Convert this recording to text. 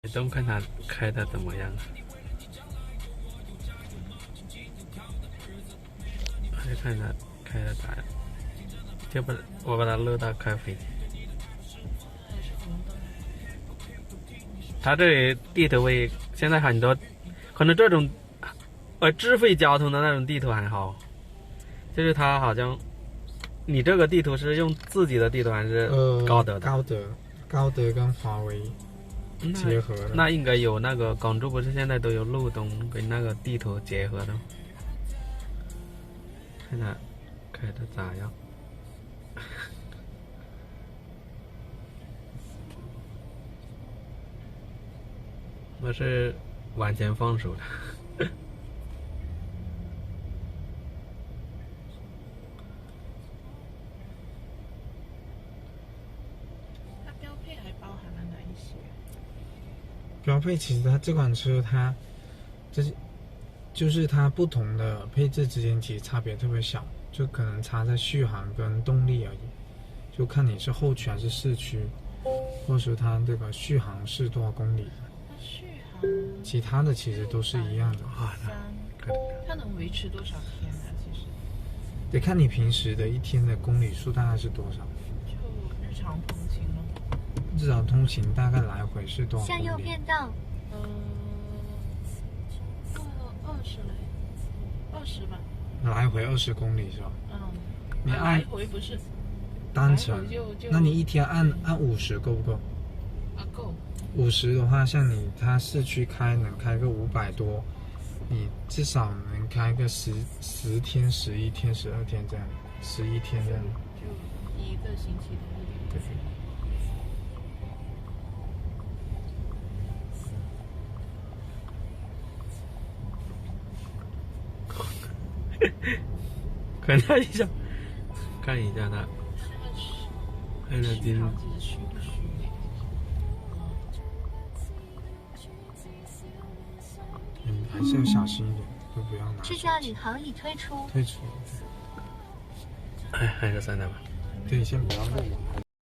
美东看它开的怎么样，来看它开的咋样，我把它录到开飞机。它这里地图会现在很多，可能这种智慧交通的那种地图还好，就是它好像你这个地图是用自己的地图还是高德的？高德跟华为结合的。那应该有那个广州不是现在都有路东跟那个地图结合的，看它开的咋样。我是往前放手的。它标配还包含了哪一些？标配其实它这款车它就是它不同的配置之间其实差别特别小，就可能差在续航跟动力而已，就看你是后驱还是四驱，或者说它这个续航是多少公里。它续航其他的其实都是一样的。它能维持多少天呢？其实得看你平时的一天的公里数大概是多少。就日常通勤咯。日常通勤大概来回是多少公里？向右变道。 20吧。来回20公里是吧？你按来回不是单程，那你一天按50够不够？够。50的话，像你它市区能开个500多，你至少能开个10天、11天、12天这样，11天这样。就一个星期的日子。看它一下，看一下它，看它今天。还是要小心一点，都不要拿。智驾领航已退出。退出。哎，还是算了吧。对，先不要录。